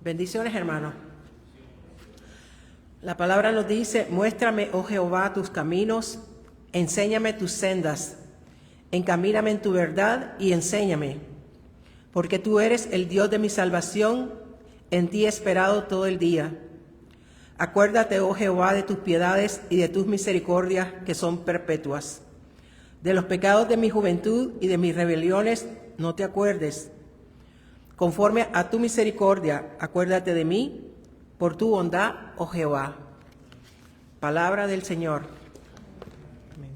Bendiciones, hermanos. La palabra nos dice: muéstrame, oh Jehová, tus caminos, enséñame tus sendas, encamíname en tu verdad y enséñame, porque tú eres el Dios de mi salvación, en ti he esperado todo el día. Acuérdate, oh Jehová, de tus piedades y de tus misericordias que son perpetuas. De los pecados de mi juventud y de mis rebeliones no te acuerdes. Conforme a tu misericordia, acuérdate de mí, por tu bondad, oh Jehová. Palabra del Señor. Amén.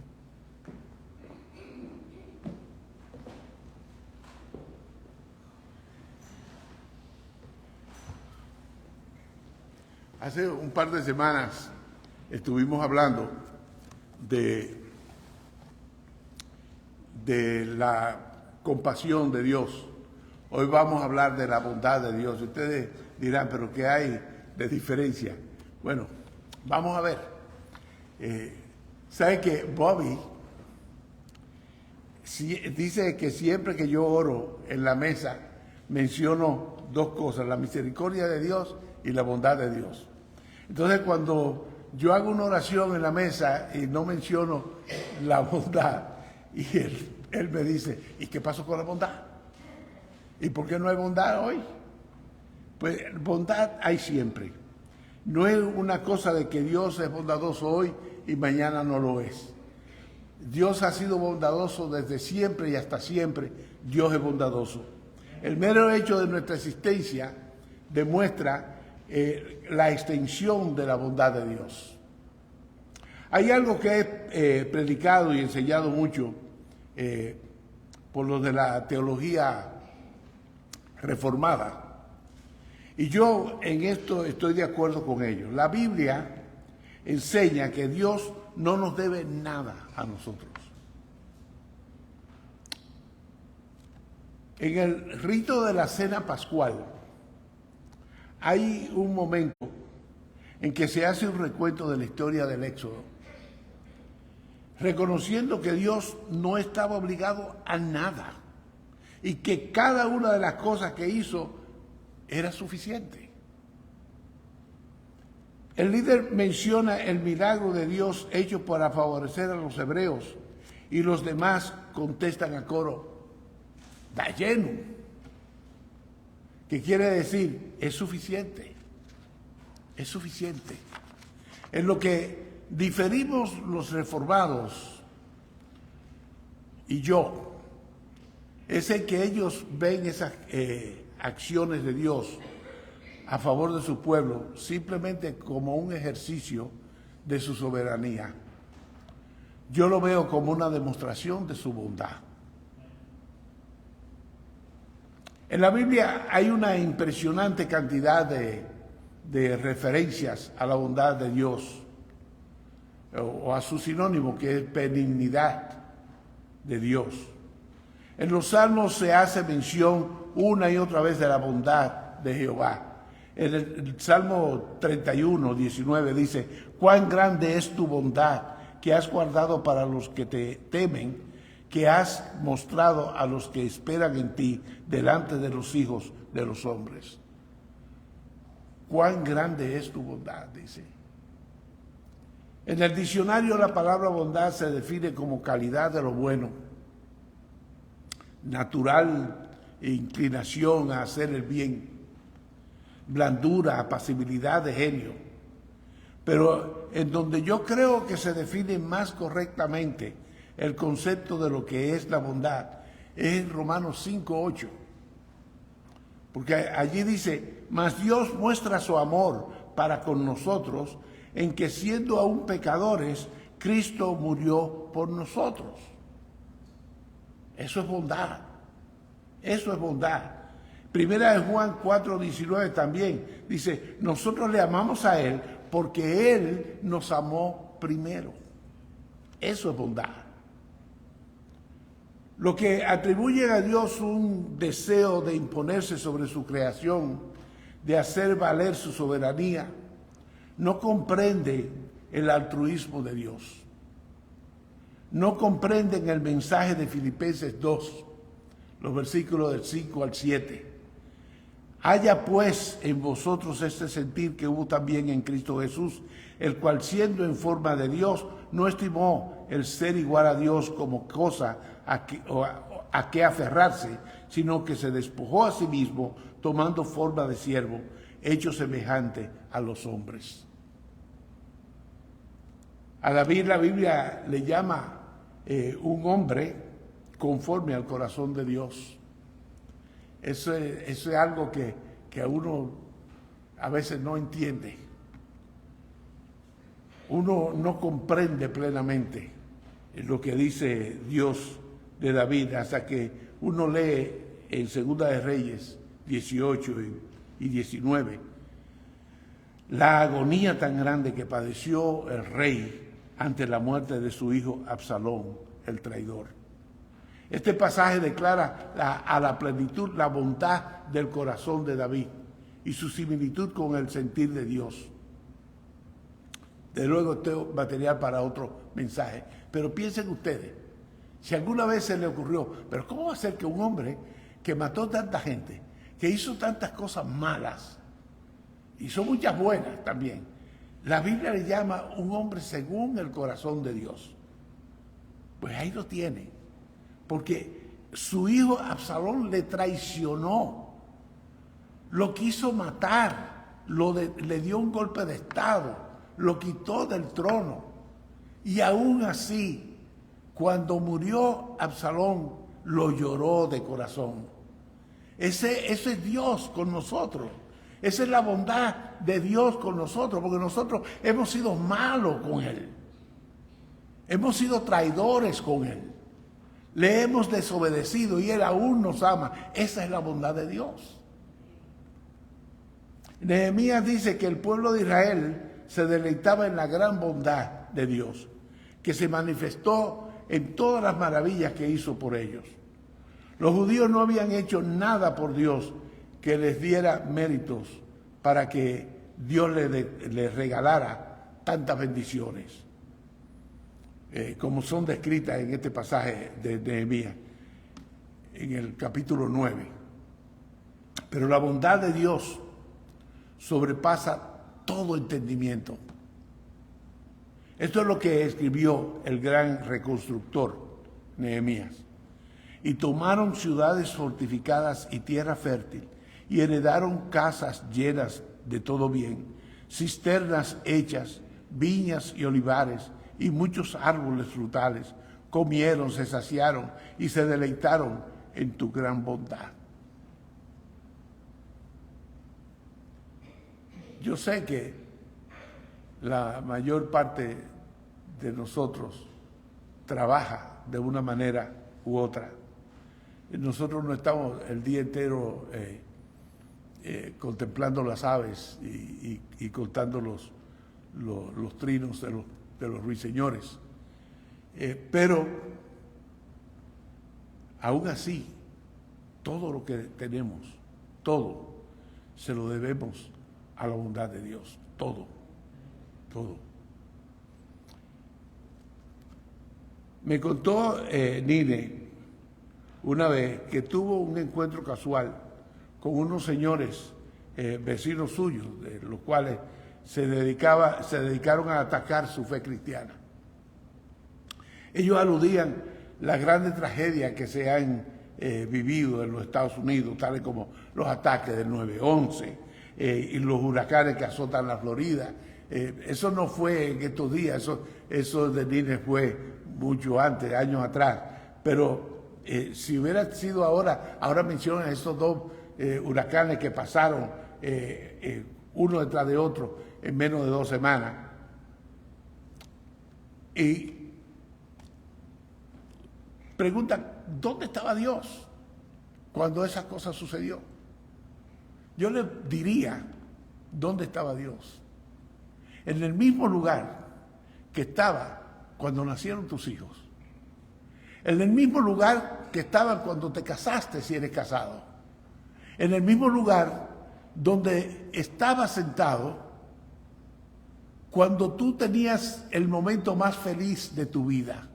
Hace un par de semanas estuvimos hablando de la compasión de Dios. Hoy vamos a hablar de la bondad de Dios. Ustedes dirán, ¿pero qué hay de diferencia? Bueno, vamos a ver. ¿Sabe que Bobby dice que siempre que yo oro en la mesa menciono dos cosas: la misericordia de Dios y la bondad de Dios? Entonces, cuando yo hago una oración en la mesa y no menciono la bondad, y él me dice, ¿y qué pasó con la bondad? ¿Y por qué no hay bondad hoy? Pues bondad hay siempre. No es una cosa de que Dios es bondadoso hoy y mañana no lo es. Dios ha sido bondadoso desde siempre y hasta siempre. Dios es bondadoso. El mero hecho de nuestra existencia demuestra la extensión de la bondad de Dios. Hay algo que he predicado y enseñado mucho por los de la teología reformada, y yo en esto estoy de acuerdo con ellos. La Biblia enseña que Dios no nos debe nada a nosotros. En el rito de la cena pascual hay un momento en que se hace un recuento de la historia del Éxodo, reconociendo que Dios no estaba obligado a nada y que cada una de las cosas que hizo era suficiente. El líder menciona el milagro de Dios hecho para favorecer a los hebreos y los demás contestan a coro, Dayenu, que quiere decir, es suficiente, es suficiente. En lo que diferimos los reformados y yo, es el que ellos ven esas acciones de Dios a favor de su pueblo simplemente como un ejercicio de su soberanía. Yo lo veo como una demostración de su bondad. En la Biblia hay una impresionante cantidad de referencias a la bondad de Dios, o a su sinónimo, que es benignidad de Dios. En los Salmos se hace mención una y otra vez de la bondad de Jehová. En el Salmo 31, 19 dice, cuán grande es tu bondad que has guardado para los que te temen, que has mostrado a los que esperan en ti delante de los hijos de los hombres. Cuán grande es tu bondad, dice. En el diccionario la palabra bondad se define como calidad de lo bueno, natural inclinación a hacer el bien, blandura, apacibilidad de genio. Pero en donde yo creo que se define más correctamente el concepto de lo que es la bondad es en Romanos 5:8, porque allí dice, mas Dios muestra su amor para con nosotros en que siendo aún pecadores, Cristo murió por nosotros. Eso es bondad. Eso es bondad. Primera de Juan 4:19 también dice, nosotros le amamos a Él porque Él nos amó primero. Eso es bondad. Lo que atribuye a Dios un deseo de imponerse sobre su creación, de hacer valer su soberanía, no comprende el altruismo de Dios. No comprenden el mensaje de Filipenses 2, los versículos del 5 al 7. Haya pues en vosotros este sentir que hubo también en Cristo Jesús, el cual siendo en forma de Dios, no estimó el ser igual a Dios como cosa a que aferrarse, sino que se despojó a sí mismo, tomando forma de siervo, hecho semejante a los hombres. A David la Biblia le llama un hombre conforme al corazón de Dios. Eso es algo que a uno a veces no entiende. Uno no comprende plenamente lo que dice Dios de David hasta que uno lee en Segunda de Reyes 18 y 19 la agonía tan grande que padeció el rey ante la muerte de su hijo Absalón, el traidor. Este pasaje declara a la plenitud la bondad del corazón de David y su similitud con el sentir de Dios. De luego tengo material para otro mensaje, pero piensen ustedes, si alguna vez se le ocurrió, pero ¿cómo va a ser que un hombre que mató tanta gente, que hizo tantas cosas malas, hizo muchas buenas también, la Biblia le llama un hombre según el corazón de Dios? Pues ahí lo tiene, porque su hijo Absalón le traicionó, lo quiso matar, le dio un golpe de estado, lo quitó del trono, y aún así, cuando murió Absalón, lo lloró de corazón. Ese es Dios con nosotros. Esa es la bondad de Dios con nosotros, porque nosotros hemos sido malos con Él. Hemos sido traidores con Él. Le hemos desobedecido y Él aún nos ama. Esa es la bondad de Dios. Nehemías dice que el pueblo de Israel se deleitaba en la gran bondad de Dios, que se manifestó en todas las maravillas que hizo por ellos. Los judíos no habían hecho nada por Dios que les diera méritos para que Dios les regalara tantas bendiciones, como son descritas en este pasaje de Nehemías, en el capítulo 9. Pero la bondad de Dios sobrepasa todo entendimiento. Esto es lo que escribió el gran reconstructor Nehemías. Y tomaron ciudades fortificadas y tierra fértil, y heredaron casas llenas de todo bien, cisternas hechas, viñas y olivares, y muchos árboles frutales. Comieron, se saciaron y se deleitaron en tu gran bondad. Yo sé que la mayor parte de nosotros trabaja de una manera u otra. Nosotros no estamos el día entero contemplando las aves y contando los trinos de los ruiseñores. Pero aún así, todo lo que tenemos, todo, se lo debemos a la bondad de Dios. Todo. Me contó Nine una vez que tuvo un encuentro casual con unos señores vecinos suyos, de los cuales se dedicaron a atacar su fe cristiana. Ellos aludían las grandes tragedias que se han vivido en los Estados Unidos, tales como los ataques del 9/11 y los huracanes que azotan la Florida. Eso no fue en estos días, eso de Nine fue mucho antes, años atrás, pero si hubiera sido ahora mencionan esos dos huracanes que pasaron uno detrás de otro en menos de 2 semanas. Y preguntan, ¿dónde estaba Dios cuando esas cosas sucedió? Yo le diría, ¿dónde estaba Dios? En el mismo lugar que estaba cuando nacieron tus hijos. En el mismo lugar que estaba cuando te casaste, si eres casado. En el mismo lugar donde estaba sentado cuando tú tenías el momento más feliz de tu vida.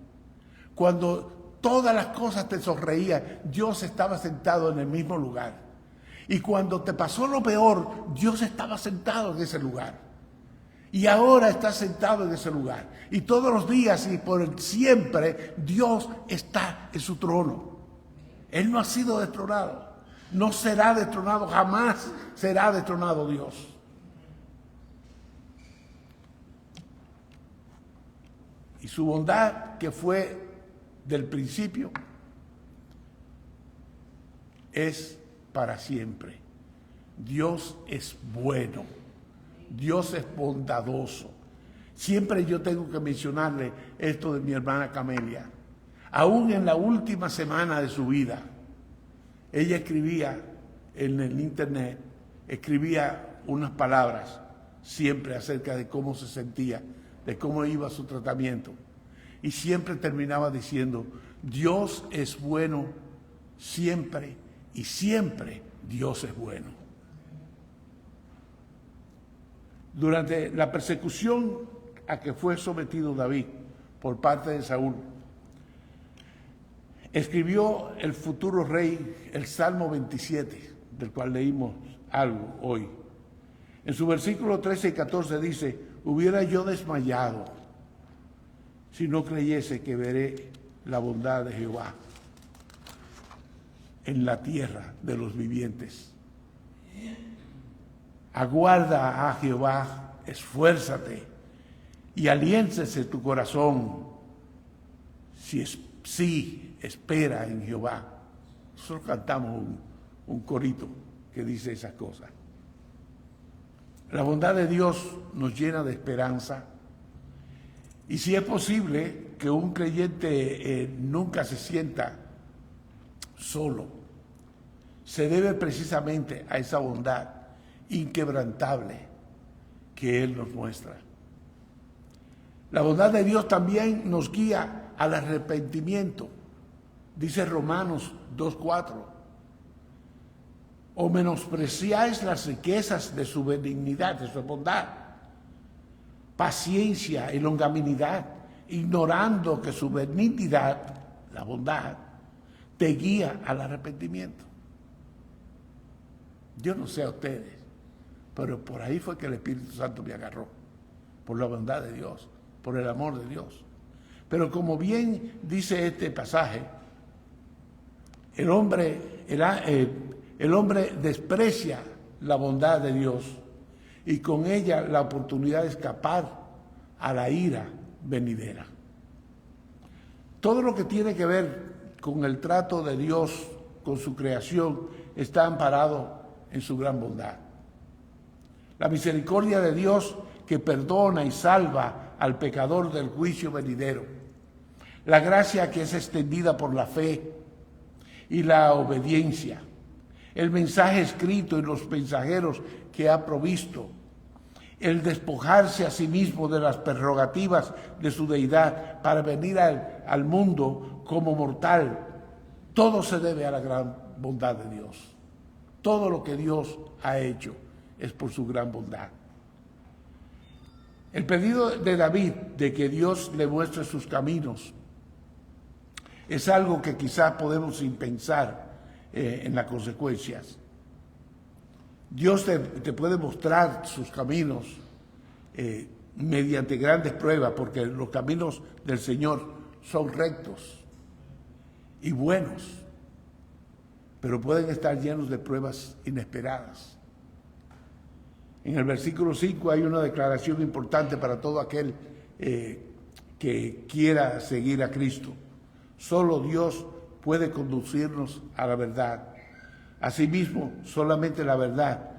Cuando todas las cosas te sonreían, Dios estaba sentado en el mismo lugar. Y cuando te pasó lo peor, Dios estaba sentado en ese lugar. Y ahora está sentado en ese lugar. Y todos los días y por siempre, Dios está en su trono. Él no ha sido destronado. No será destronado, jamás será destronado Dios. Y su bondad, que fue del principio, es para siempre. Dios es bueno. Dios es bondadoso. Siempre yo tengo que mencionarle esto de mi hermana Camelia. Aún en la última semana de su vida, ella escribía en el internet, escribía unas palabras siempre acerca de cómo se sentía, de cómo iba su tratamiento. Y siempre terminaba diciendo, Dios es bueno siempre y siempre Dios es bueno. Durante la persecución a que fue sometido David por parte de Saúl, escribió el futuro rey el Salmo 27, del cual leímos algo hoy. En su versículo 13 y 14 dice, hubiera yo desmayado si no creyese que veré la bondad de Jehová en la tierra de los vivientes. Aguarda a Jehová, esfuérzate y aliéntese tu corazón si espera en Jehová. Nosotros cantamos un corito que dice esas cosas. La bondad de Dios nos llena de esperanza. Y si es posible que un creyente nunca se sienta solo, se debe precisamente a esa bondad inquebrantable que Él nos muestra. La bondad de Dios también nos guía al arrepentimiento. Dice Romanos 2:4. O menospreciáis las riquezas de su benignidad, de su bondad, paciencia y longanimidad, ignorando que su benignidad, la bondad, te guía al arrepentimiento. Yo no sé a ustedes, pero por ahí fue que el Espíritu Santo me agarró, por la bondad de Dios, por el amor de Dios. Pero como bien dice este pasaje, el hombre desprecia la bondad de Dios y con ella la oportunidad de escapar a la ira venidera. Todo lo que tiene que ver con el trato de Dios con su creación está amparado en su gran bondad. La misericordia de Dios que perdona y salva al pecador del juicio venidero. La gracia que es extendida por la fe y la obediencia. El mensaje escrito y los mensajeros que ha provisto. El despojarse a sí mismo de las prerrogativas de su deidad para venir al mundo como mortal. Todo se debe a la gran bondad de Dios. Todo lo que Dios ha hecho es por su gran bondad. El pedido de David de que Dios le muestre sus caminos es algo que quizás podemos sin pensar en las consecuencias. Dios te puede mostrar sus caminos mediante grandes pruebas, porque los caminos del Señor son rectos y buenos, pero pueden estar llenos de pruebas inesperadas. En el versículo 5 hay una declaración importante para todo aquel que quiera seguir a Cristo. Solo Dios puede conducirnos a la verdad. Asimismo, solamente la verdad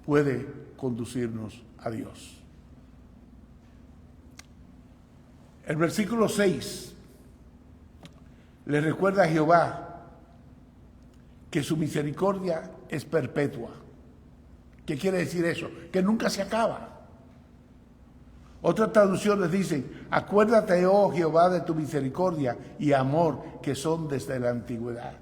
puede conducirnos a Dios. El versículo 6 le recuerda a Jehová que su misericordia es perpetua. ¿Qué quiere decir eso? Que nunca se acaba. Otras traducciones dicen, acuérdate, oh Jehová, de tu misericordia y amor que son desde la antigüedad.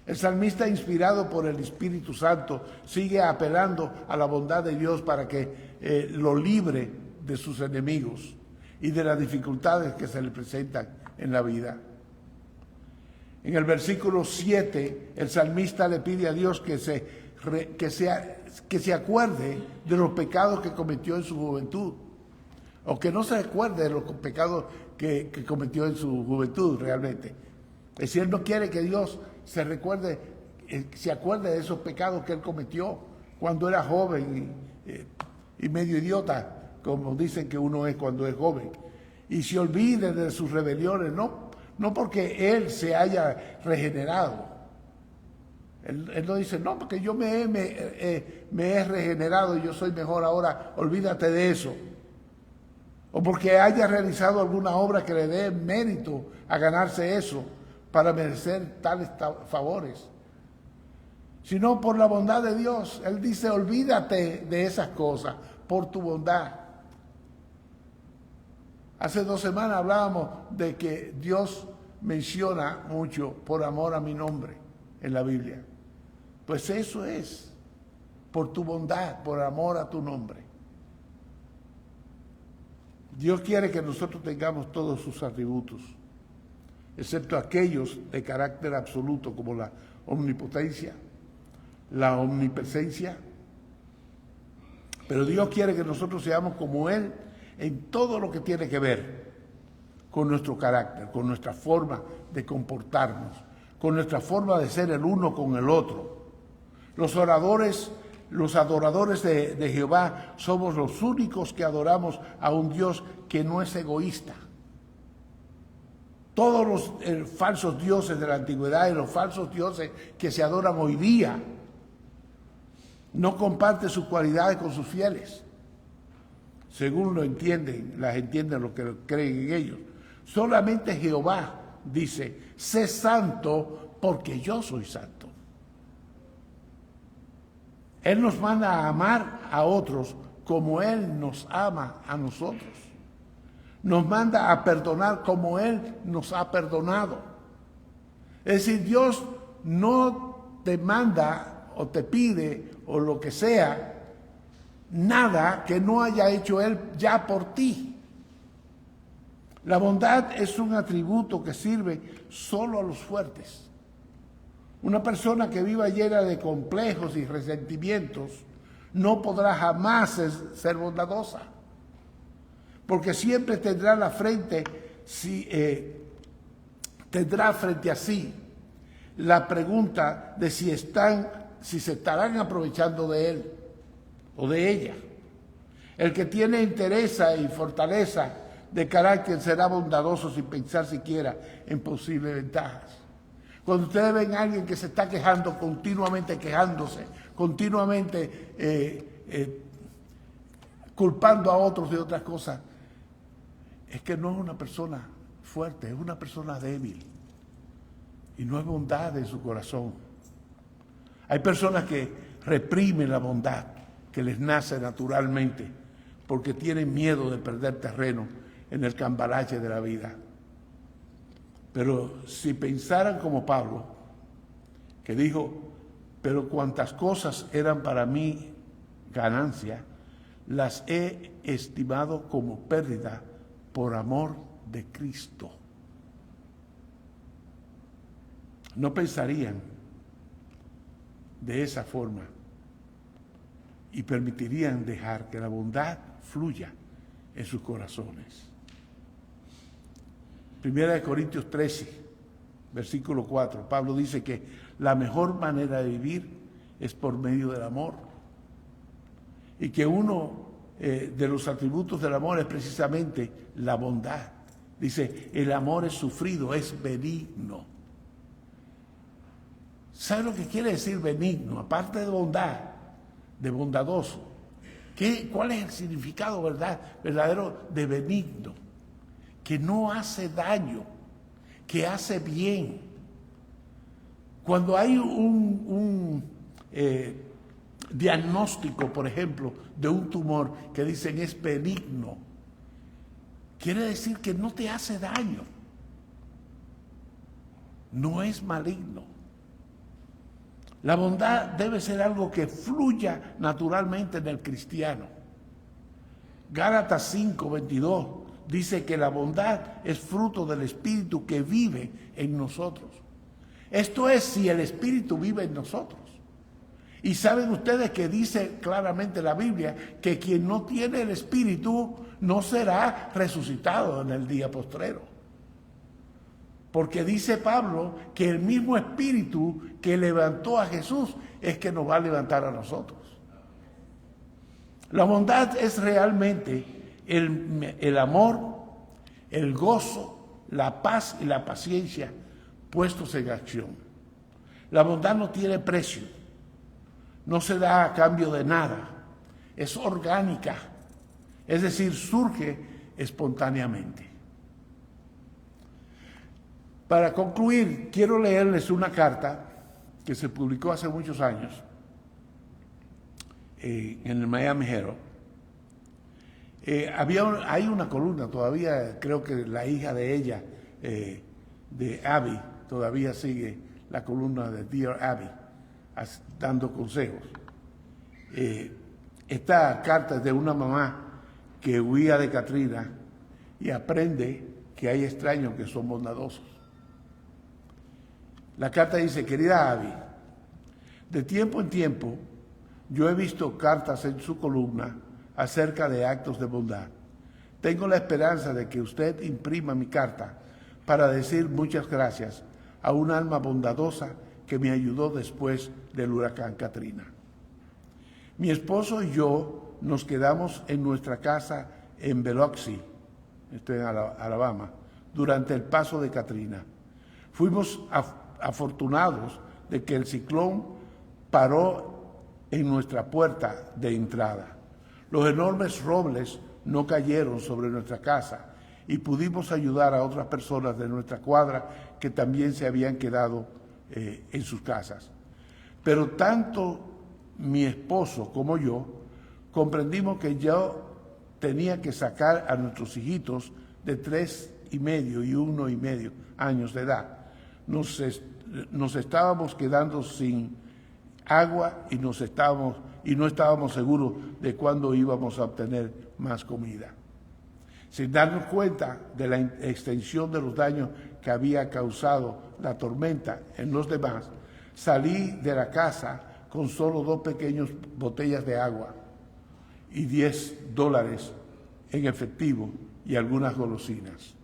El salmista, inspirado por el Espíritu Santo, sigue apelando a la bondad de Dios para que lo libre de sus enemigos y de las dificultades que se le presentan en la vida. En el versículo 7, el salmista le pide a Dios que se acuerde de los pecados que cometió en su juventud, o que no se acuerde de los pecados que cometió en su juventud realmente. Es decir, él no quiere que Dios se acuerde de esos pecados que él cometió cuando era joven y medio idiota, como dicen que uno es cuando es joven, y se olvide de sus rebeliones, no porque él se haya regenerado. Él no dice, no, porque yo me he regenerado y yo soy mejor ahora, olvídate de eso. O porque haya realizado alguna obra que le dé mérito a ganarse eso para merecer tales favores. Sino por la bondad de Dios. Él dice, olvídate de esas cosas por tu bondad. Hace 2 semanas hablábamos de que Dios menciona mucho por amor a mi nombre en la Biblia. Pues eso es, por tu bondad, por amor a tu nombre. Dios quiere que nosotros tengamos todos sus atributos, excepto aquellos de carácter absoluto como la omnipotencia, la omnipresencia. Pero Dios quiere que nosotros seamos como Él en todo lo que tiene que ver con nuestro carácter, con nuestra forma de comportarnos, con nuestra forma de ser el uno con el otro. Los adoradores de Jehová somos los únicos que adoramos a un Dios que no es egoísta. Todos los falsos dioses de la antigüedad y los falsos dioses que se adoran hoy día no comparten sus cualidades con sus fieles, según las entienden lo que creen en ellos. Solamente Jehová dice, sé santo porque yo soy santo. Él nos manda a amar a otros como Él nos ama a nosotros. Nos manda a perdonar como Él nos ha perdonado. Es decir, Dios no te manda o te pide o lo que sea, nada que no haya hecho Él ya por ti. La bondad es un atributo que sirve solo a los fuertes. Una persona que viva llena de complejos y resentimientos no podrá jamás ser bondadosa, porque siempre tendrá tendrá frente a sí la pregunta de si se estarán aprovechando de él o de ella. El que tiene entereza y fortaleza de carácter será bondadoso sin pensar siquiera en posibles ventajas. Cuando ustedes ven a alguien que se está quejando, continuamente quejándose, continuamente culpando a otros de otras cosas, es que no es una persona fuerte, es una persona débil. Y no hay bondad en su corazón. Hay personas que reprimen la bondad que les nace naturalmente porque tienen miedo de perder terreno en el cambalache de la vida. Pero si pensaran como Pablo, que dijo, pero cuantas cosas eran para mí ganancia, las he estimado como pérdida por amor de Cristo. No pensarían de esa forma y permitirían dejar que la bondad fluya en sus corazones. Primera de Corintios 13, versículo 4, Pablo dice que la mejor manera de vivir es por medio del amor. Y que uno de los atributos del amor es precisamente la bondad. Dice, el amor es sufrido, es benigno. ¿Sabe lo que quiere decir benigno? Aparte de bondad, de bondadoso. ¿Cuál es el significado verdadero de benigno? Que no hace daño, que hace bien. Cuando hay un diagnóstico, por ejemplo, de un tumor que dicen es benigno, quiere decir que no te hace daño, no es maligno. La bondad debe ser algo que fluya naturalmente en el cristiano. Gálatas 5:22 dice que la bondad es fruto del Espíritu que vive en nosotros. Esto es si el Espíritu vive en nosotros. Y saben ustedes que dice claramente la Biblia que quien no tiene el Espíritu no será resucitado en el día postrero. Porque dice Pablo que el mismo Espíritu que levantó a Jesús es que nos va a levantar a nosotros. La bondad es realmente el amor, el gozo, la paz y la paciencia puestos en acción. La bondad no tiene precio, no se da a cambio de nada, es orgánica, es decir, surge espontáneamente. Para concluir, quiero leerles una carta que se publicó hace muchos años en el Miami Herald. Hay una columna, todavía creo que la hija de ella, de Abby, todavía sigue la columna de Dear Abby, dando consejos. Esta carta es de una mamá que huía de Katrina y aprende que hay extraños que son bondadosos. La carta dice: querida Abby, de tiempo en tiempo yo he visto cartas en su columna acerca de actos de bondad. Tengo la esperanza de que usted imprima mi carta para decir muchas gracias a un alma bondadosa que me ayudó después del huracán Katrina. Mi esposo y yo nos quedamos en nuestra casa en Biloxi, estoy en Alabama, durante el paso de Katrina. Fuimos afortunados de que el ciclón paró en nuestra puerta de entrada. Los enormes robles no cayeron sobre nuestra casa y pudimos ayudar a otras personas de nuestra cuadra que también se habían quedado en sus casas. Pero tanto mi esposo como yo comprendimos que yo tenía que sacar a nuestros hijitos de 3,5 y 1,5 años de edad. Nos estábamos quedando sin agua y no estábamos seguros de cuándo íbamos a obtener más comida. Sin darnos cuenta de la extensión de los daños que había causado la tormenta en los demás, salí de la casa con solo 2 pequeñas botellas de agua y $10 en efectivo y algunas golosinas.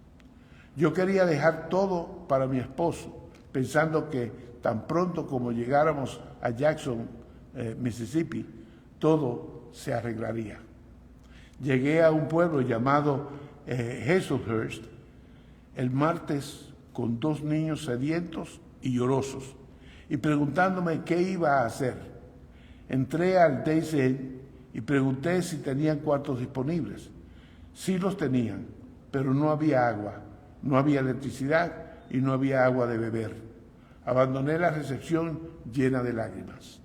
Yo quería dejar todo para mi esposo, pensando que tan pronto como llegáramos a Jackson, Mississippi, todo se arreglaría. Llegué a un pueblo llamado Hazelhurst el martes con 2 niños sedientos y llorosos y preguntándome qué iba a hacer. Entré al Days Inn y pregunté si tenían cuartos disponibles. Sí los tenían, pero no había agua, no había electricidad y no había agua de beber. Abandoné la recepción llena de lágrimas.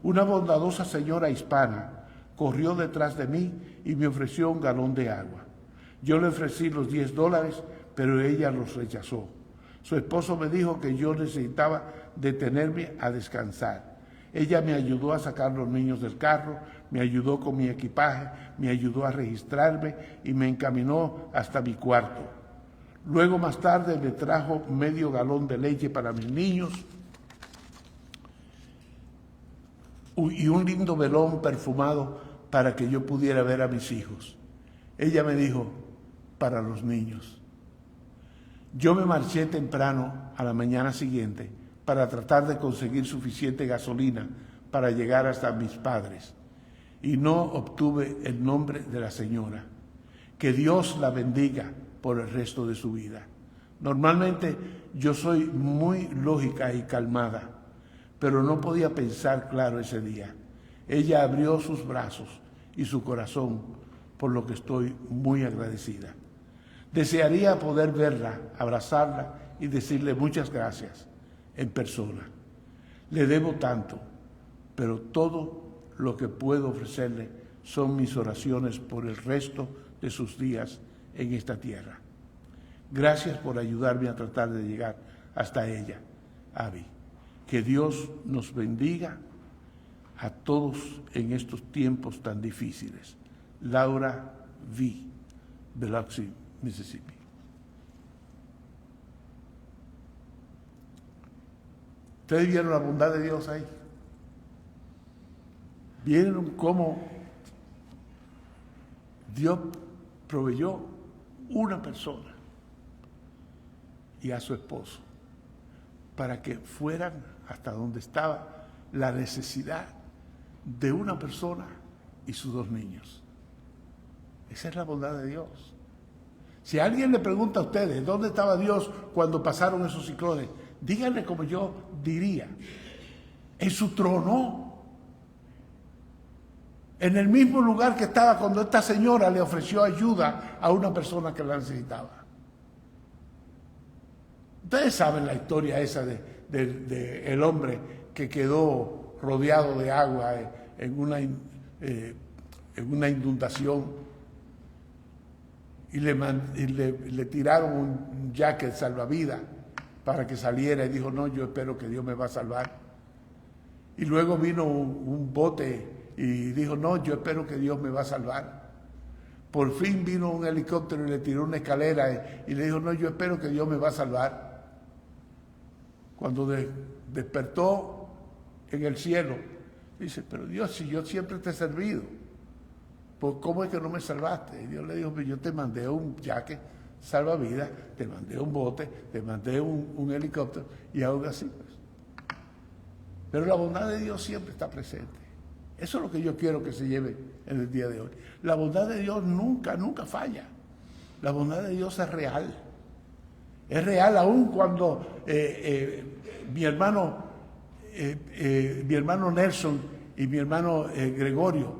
Una bondadosa señora hispana corrió detrás de mí y me ofreció un galón de agua. Yo le ofrecí los $10, pero ella los rechazó. Su esposo me dijo que yo necesitaba detenerme a descansar. Ella me ayudó a sacar los niños del carro, me ayudó con mi equipaje, me ayudó a registrarme y me encaminó hasta mi cuarto. Luego, más tarde, me trajo medio galón de leche para mis niños y un lindo velón perfumado para que yo pudiera ver a mis hijos. Ella me dijo: para los niños. Yo me marché temprano a la mañana siguiente para tratar de conseguir suficiente gasolina para llegar hasta mis padres y no obtuve el nombre de la señora. Que Dios la bendiga por el resto de su vida. Normalmente yo soy muy lógica y calmada, pero no podía pensar claro ese día. Ella abrió sus brazos y su corazón, por lo que estoy muy agradecida. Desearía poder verla, abrazarla y decirle muchas gracias en persona. Le debo tanto, pero todo lo que puedo ofrecerle son mis oraciones por el resto de sus días en esta tierra. Gracias por ayudarme a tratar de llegar hasta ella, Abby. Que Dios nos bendiga a todos en estos tiempos tan difíciles. Laura V., Biloxi, Mississippi. Ustedes vieron la bondad de Dios ahí. Vieron cómo Dios proveyó una persona y a su esposo para que fueran hasta donde estaba la necesidad de una persona y sus 2 niños. Esa es la bondad de Dios. Si alguien le pregunta a ustedes dónde estaba Dios cuando pasaron esos ciclones, díganle como yo diría: en su trono, en el mismo lugar que estaba cuando esta señora le ofreció ayuda a una persona que la necesitaba. Ustedes saben la historia esa de el hombre que quedó rodeado de agua en una inundación y le tiraron un jacket salvavidas para que saliera y dijo: no, yo espero que Dios me va a salvar. Y luego vino un bote y dijo: no, yo espero que Dios me va a salvar. Por fin vino un helicóptero y le tiró una escalera y le dijo: no, yo espero que Dios me va a salvar. Cuando despertó en el cielo, dice: pero Dios, si yo siempre te he servido, pues ¿cómo es que no me salvaste? Y Dios le dijo: pues yo te mandé un jacket salvavidas, te mandé un bote, te mandé un helicóptero, y aún así, pues. Pero la bondad de Dios siempre está presente. Eso es lo que yo quiero que se lleve en el día de hoy. La bondad de Dios nunca falla. La bondad de Dios es real. Es real aún cuando mi hermano Nelson y mi hermano Gregorio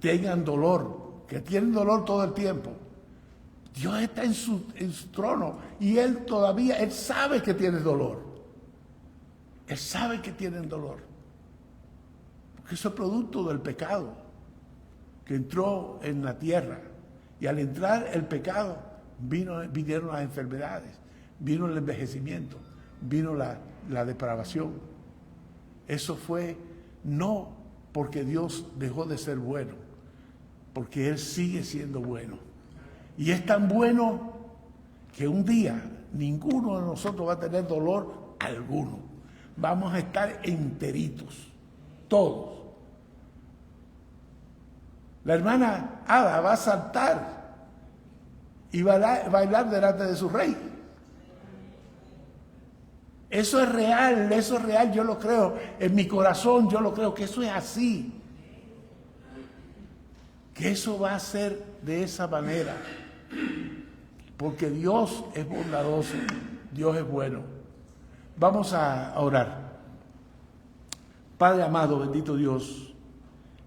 tengan dolor, que tienen dolor todo el tiempo. Dios está en su trono y Él sabe que tiene dolor. Él sabe que tienen dolor. Porque eso es producto del pecado que entró en la tierra. Y al entrar el pecado, vinieron las enfermedades, vino el envejecimiento, vino la depravación. Eso fue no porque Dios dejó de ser bueno, porque Él sigue siendo bueno. Y es tan bueno que un día ninguno de nosotros va a tener dolor alguno. Vamos a estar enteritos, todos. La hermana Ada va a saltar y bailar delante de su rey. Eso es real, yo lo creo. En mi corazón yo lo creo, que eso es así. Que eso va a ser de esa manera. Porque Dios es bondadoso, Dios es bueno. Vamos a orar. Padre amado, bendito Dios,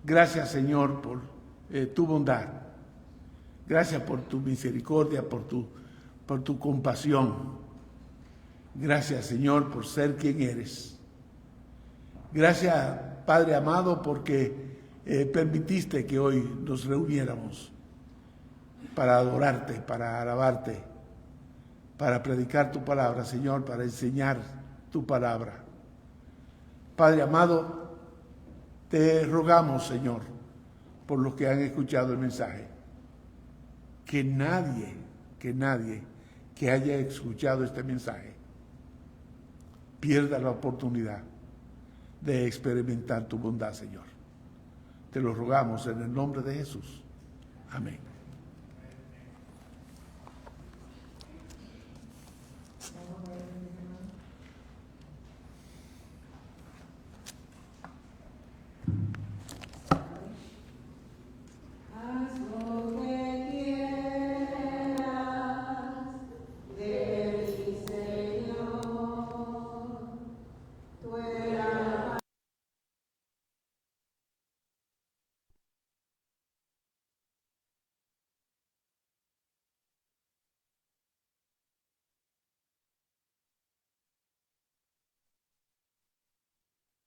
gracias Señor por tu bondad. Gracias por tu misericordia, por tu compasión. Gracias Señor por ser quien eres. Gracias Padre amado porque permitiste que hoy nos reuniéramos para adorarte, para alabarte, para predicar tu palabra, Señor, para enseñar tu palabra. Padre amado, te rogamos, Señor, por los que han escuchado el mensaje, que nadie que haya escuchado este mensaje pierda la oportunidad de experimentar tu bondad, Señor. Te lo rogamos en el nombre de Jesús. Amén.